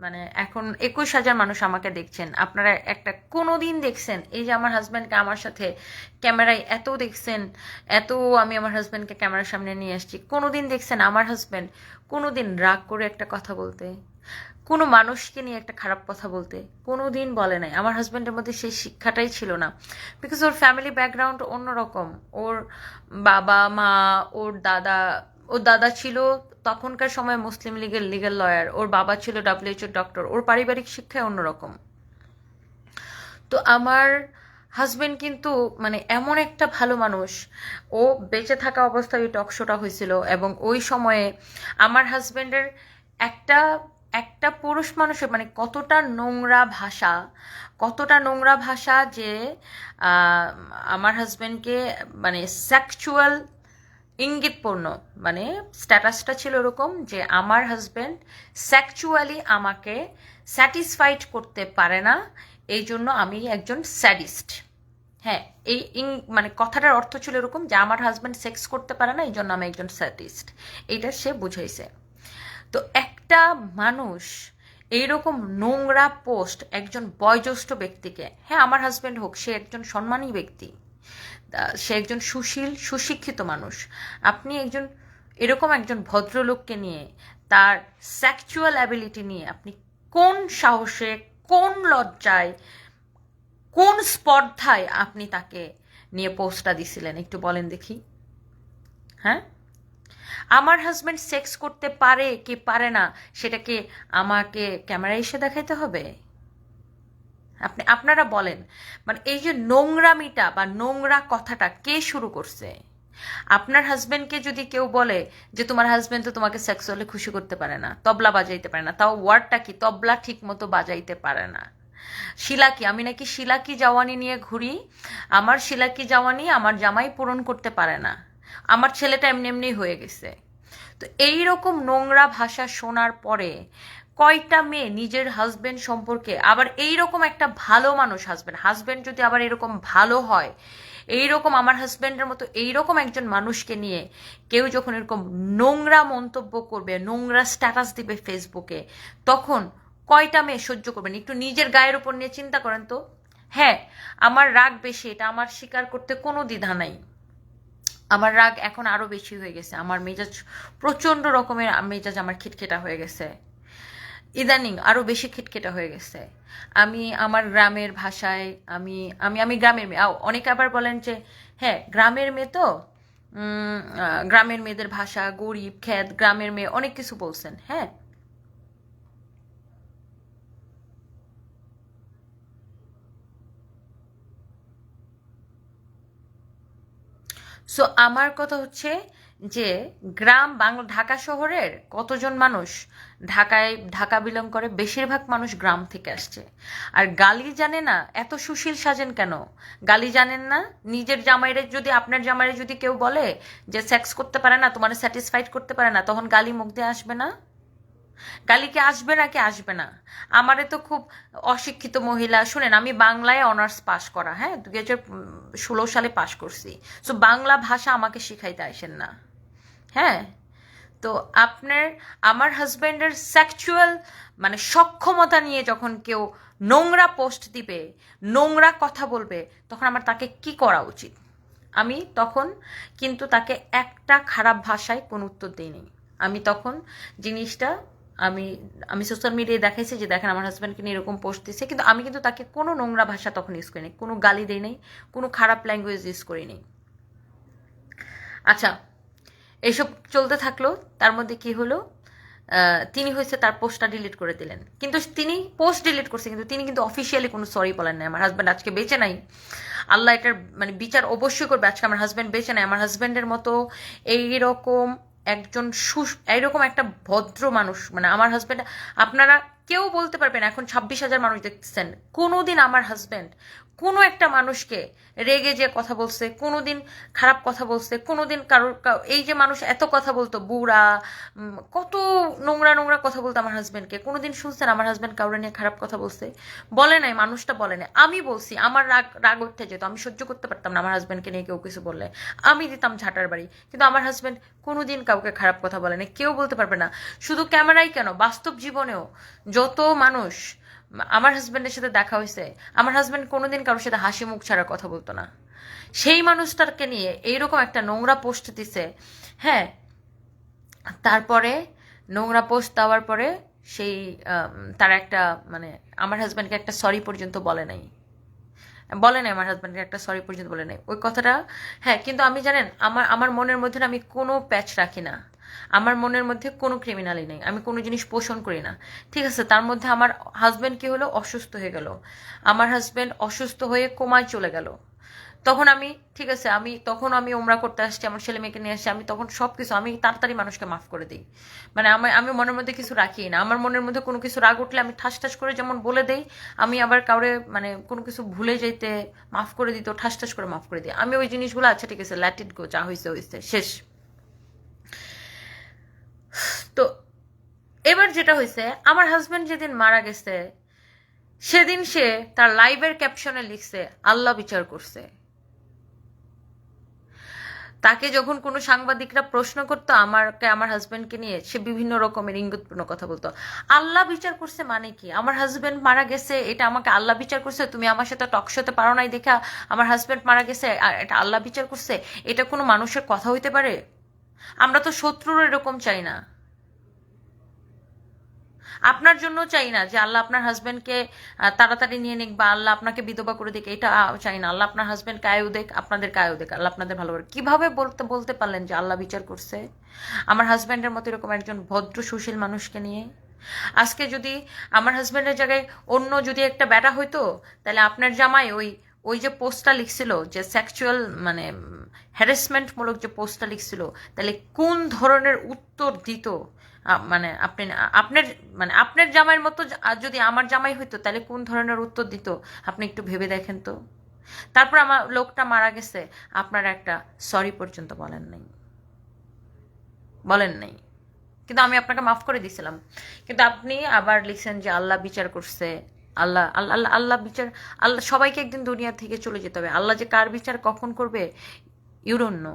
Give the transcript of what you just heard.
মানে এখন 21,000 মানুষ আমাকে দেখছেন, আপনারা একটা কোনো দিন দেখছেন এই যে আমার হাজব্যান্ডকে আমার সাথে ক্যামেরায় এত দেখছেন, এত আমি আমার হাজব্যান্ডকে ক্যামেরার সামনে নিয়ে আসছি, কোনো দিন দেখছেন আমার হাজব্যান্ড কোনো দিন রাগ করে একটা কথা বলতে, কোনো মানুষকে নিয়ে একটা খারাপ কথা বলতে কোনো দিন বলে নাই? আমার হাজব্যান্ডের মধ্যে সেই শিক্ষাটাই ছিল না, বিকজ ওর ফ্যামিলি ব্যাকগ্রাউন্ড অন্যরকম। ওর বাবা মা, ওর দাদা ছিল তখনকার সময় মুসলিম লীগের লিগ্যাল লয়ার, ওর বাবা ছিল WHO ডক্টর, ওর পারিবারিক শিক্ষায় অন্যরকম। তো আমার হাজবেন্ড কিন্তু মানে এমন একটা ভালো মানুষ, ও বেঁচে থাকা অবস্থায় ওই টক শোটা হয়েছিল, এবং ওই সময়ে আমার হাজবেন্ডের একটা একটা পুরুষ মানুষের মানে কতটা নোংরা ভাষা যে আমার হাজবেন্ডকে মানে সেক্সুয়াল ইঙ্গিতপূর্ণ, মানে স্ট্যাটাসটা ছিল এরকম যে আমার হাজবেন্ড সেক্সুয়ালি আমাকে স্যাটিসফাইড করতে পারে না, এই জন্য আমি একজন স্যাডিস্ট। হ্যাঁ, মানে কথাটার অর্থ ছিল এরকম যে আমার হাজবেন্ড সেক্স করতে পারে না, এই জন্য আমি একজন স্যাডিস্ট, এইটা সে বুঝাইছে। তো একটা মানুষ এইরকম নোংরা পোস্ট একজন বয়োজ্যেষ্ঠ ব্যক্তিকে, হ্যাঁ আমার হাজবেন্ড হোক, সে একজন সম্মানী ব্যক্তি, সে একজন সুশিক্ষিত মানুষ, আপনি এরকম একজন ভদ্রলোককে নিয়ে তার সেক্সুয়াল অ্যাবিলিটি নিয়ে আপনি কোন সাহসে, কোন লজ্জায়, কোন স্পর্ধায় আপনি তাকে নিয়ে পোস্টটা দিছিলেন একটু বলেন দেখি? হ্যাঁ, আমার হাজব্যান্ড সেক্স করতে পারে কি পারে না সেটাকে আমাকে ক্যামেরায় এসে দেখাইতে হবে? আপনারা বলেন, মানে এই যে নোংরামিটা বা নোংরা কথাটা কে শুরু করছে? আপনার হাজবেন্ডকে যদি কেউ বলে যে তোমার হাজবেন্ড তো তোমাকে সেক্সুয়ালি খুশি করতে পারে না, তবলা বাজাইতে পারে না, তাও ওয়ার্ডটা কি, তবলা ঠিক মতো বাজাইতে পারে না, শিলাকি, আমি নাকি শিলাকি জাওয়ানি নিয়ে ঘুরি, আমার শিলাকি জাওয়ানি আমার জামাই পূরণ করতে পারে না, আমার ছেলেটা এমনি এমনি হয়ে গেছে। তো এইরকম নোংরা ভাষা শোনার পরে কয়টা মেয়ে নিজের হাজবেন্ড সম্পর্কে, আবার এইরকম একটা ভালো মানুষ, হাজবেন্ড যদি আবার এরকম ভালো হয়, এইরকম আমার হাজবেন্ডের মতো এইরকম একজন মানুষকে নিয়ে কেউ যখন এরকম নোংরা মন্তব্য করবে, নোংরা স্ট্যাটাস দিবে ফেসবুকে, তখন কয়টা মেয়ে সহ্য করবেন? একটু নিজের গায়ের উপর নিয়ে চিন্তা করেন তো। হ্যাঁ, আমার রাগ বেশি, এটা আমার স্বীকার করতে কোনো দ্বিধা নাই, আমার রাগ এখন আরো বেশি হয়ে গেছে, আমার মেজাজ প্রচন্ড রকমের, মেজাজ আমার খিটখিটা হয়ে গেছে, ইদানিং আরো বেশি খিটখিটা হয়ে গেছে। আমি আমার গ্রামের ভাষায়, আমি আমি আমি গ্রামের মেয়ে, অনেকে আবার বলেন যে হ্যাঁ গ্রামের মেয়ে তো, গ্রামের মেয়েদের ভাষা গরিব খ্যাত, গ্রামের মেয়ে, অনেক কিছু বলছেন। হ্যাঁ, সো আমার কথা হচ্ছে যে গ্রাম বাংলা, ঢাকা শহরের কতজন মানুষ ঢাকা বিলং করে, বেশিরভাগ মানুষ গ্রাম থেকে আসছে। আর গালি জানে না, এত সুশীল সাজেন কেন? গালি জানেন না? নিজের জামাইরে যদি, আপনার জামাইরে যদি কেউ বলে যে সেক্স করতে পারে না, তোমার স্যাটিসফাইড করতে পারে না, তখন গালি মুখ দিয়ে আসবে না? গালি কি আসবে নাকি আসবে না? আমারে তো খুব অশিক্ষিত মহিলা, শুনেন আমি বাংলায় অনার্স পাশ করা, হ্যাঁ 2016 সালে পাশ করছি, সো বাংলা ভাষা আমাকে শিখাইতে আসেন না। হ্যাঁ, তো আমার হাজব্যান্ডের সেক্সুয়াল মানে সক্ষমতা নিয়ে যখন কেউ নোংরা পোস্ট দিবে, নোংরা কথা বলবে, তখন আমার তাকে কি করা উচিত? আমি তখন কিন্তু তাকে একটা খারাপ ভাষায় কোনো উত্তর দিইনি। আমি তখন জিনিসটা আমি আমি সোশ্যাল মিডিয়ায় দেখাইছি যে দেখেন আমার হাজব্যান্ডকে নিয়ে এরকম পোস্ট দিচ্ছে, কিন্তু আমি কিন্তু তাকে কোনো নোংরা ভাষা তখন ইউজ করিনি, কোনো গালি দিই নাই, কোনো খারাপ ল্যাঙ্গুয়েজ ইউজ করিনি। আচ্ছা, এইসব চলতে থাকলো, তার মধ্যে কি হলো, তিনি হয়েছে তার পোস্টটা ডিলিট করে দিলেন, কিন্তু তিনি পোস্ট ডিলিট করছে, কিন্তু তিনি কিন্তু অফিসিয়ালি কোনো সরি বলেন নাই। আমার হাজব্যান্ড আজকে বেঁচে নাই, আল্লাহ এটার মানে বিচার অবশ্যই করবে। আজকে আমার হাজব্যান্ড বেঁচে নাই, আমার হাজব্যান্ডের মতো এইরকম একজন এইরকম একটা ভদ্র মানুষ, মানে আমার হাজব্যান্ড, আপনারা কেউ বলতে পারবে না, এখন 26,000 মানুষ দেখতেছেন, কোনোদিন আমার হাজবেন্ড কোনো একটা মানুষকে রেগে যে কথা বলছে, কোনোদিন খারাপ কথা বলছে, কোনোদিন কারোর এই যে মানুষ এত কথা বলতো বুড়া, কত নোংরা নোংরা কথা বলতো আমার হাজবেন্ডকে, কোনোদিন শুনছেন আমার হাজবেন্ড কাউরে নিয়ে খারাপ কথা বলছে? বলে নাই, মানুষটা বলে নাই। আমি বলছি, আমার রাগ রাগ উঠতে যেত, আমি সহ্য করতে পারতাম না আমার হাজবেন্ডকে নিয়ে কেউ কিছু বললে, আমি দিতাম ঝাঁটার বাড়ি। কিন্তু আমার হাজবেন্ড কোনোদিন কাউকে খারাপ কথা বলে না, কেউ বলতে পারবে না। শুধু ক্যামেরাই কেন, বাস্তব জীবনেও যত মানুষ আমার হাজবেন্ডের সাথে দেখা হয়েছে, আমার হাজবেন্ড কোনোদিন কারোর সাথে হাসি মুখ ছাড়া কথা বলতো না। সেই মানুষটাকে নিয়ে এইরকম একটা নোংরা পোস্ট দিছে, হ্যাঁ। তারপরে নোংরা পোস্ট দেওয়ার পরে সেই তার একটা মানে আমার হাজব্যান্ডকে একটা সরি পর্যন্ত বলে নাই, আমার হাজব্যান্ডকে একটা সরি পর্যন্ত বলে নাই ওই কথাটা। হ্যাঁ, কিন্তু আমি জানেন আমার আমার মনের মধ্যে আমি কোনো প্যাচ রাখি না, আমার মনের মধ্যে কোনো ক্রিমিনালই নেই, আমি কোনো জিনিস পোষণ করি না। ঠিক আছে, তার মধ্যে আমার হাজব্যান্ড কি হলো, অসুস্থ হয়ে গেল, আমার হাজব্যান্ড অসুস্থ হয়ে কোমায় চলে গেল। তখন আমি, ঠিক আছে, আমি ওমরা করতে আসছি, আমার ছেলে মেয়েকে নিয়ে আসছি, আমি তখন সব কিছু আমি তাড়াতাড়ি মানুষকে মাফ করে দিই। মানে আমি মনের মধ্যে কিছু রাখি না, আমার মনের মধ্যে কোনো কিছু রাগ উঠলে আমি ঠাস ঠাস করে যেমন বলে দেই, আমি আবার কাউরে মানে কোনো কিছু ভুলে যেতে মাফ করে দিত, ঠাস ঠাস করে মাফ করে দিই আমি ওই জিনিসগুলো। আচ্ছা ঠিক আছে, লেট ইট গো, যা হয়েছে হয়েছে, শেষ। তো এবার যেটা হয়েছে, আমার হাজব্যান্ড যেদিন মারা গেছে সেদিন সে তার লাইভের ক্যাপশনে লিখছে আল্লাহ বিচার করছে। তাকে যখন কোনো সাংবাদিকরা প্রশ্ন করতো আমার হাজবেন্ডকে নিয়ে, সে বিভিন্ন রকমের ইঙ্গিতপূর্ণ কথা বলতো। আল্লাহ বিচার করছে মানে কি? আমার হাজবেন্ড মারা গেছে, এটা আমাকে আল্লাহ বিচার করছে? তুমি আমার সাথে টক শোতে পারো নাই দেখা আমার হাজবেন্ড মারা গেছে আর এটা আল্লাহ বিচার করছে? এটা কোনো মানুষের কথা হইতে পারে? আমরা তো শত্রুর এরকম চাই না, আপনার জন্য চাই না যে আল্লাহ আপনার হাজবেন্ডকে তাড়াতাড়ি নিয়ে নিক বা আল্লাহ আপনাকে বিধবা করে দিক, এটা চাই না। আল্লাহ আপনার হাজবেন্ড কায়ও দেখ, আপনাদের কায়ও দেখ, আল্লাহ আপনাদের ভালো করে। কিভাবে বলতে বলতে পারলেন যে আল্লাহ বিচার করছে আমার হাজবেন্ডের মতো এরকম একজন ভদ্র সুশীল মানুষকে নিয়ে? আজকে যদি আমার হাজবেন্ডের জায়গায় অন্য যদি একটা ব্যাটা হইতো, তাহলে আপনার জামাই ওই ওই যে পোস্টটা লিখছিল, যে সেক্সুয়াল মানে হ্যারাসমেন্টমূলক যে পোস্টটা লিখছিল, তাহলে কোন ধরনের উত্তর দিত? মানে আপনি আপনার মানে আপনার জামাইয়ের মতো যদি আমার জামাই হইতো তাহলে কোন ধরনের উত্তর দিত আপনি একটু ভেবে দেখেন তো। তারপর আমার লোকটা মারা গেছে, আপনারা একটা সরি পর্যন্ত বলেন নাই, কিন্তু আমি আপনাকে মাফ করে দিয়েছিলাম। কিন্তু আপনি আবার লিখছেন যে আল্লাহ বিচার করছে। আল্লাহ আল্লাহ আল্লাহ আল্লাহ বিচার, আল্লাহ সবাইকে একদিন দুনিয়া থেকে চলে যেতে হবে, আল্লাহ যে কার বিচার কখন করবে ইউ ডোন্ট নো।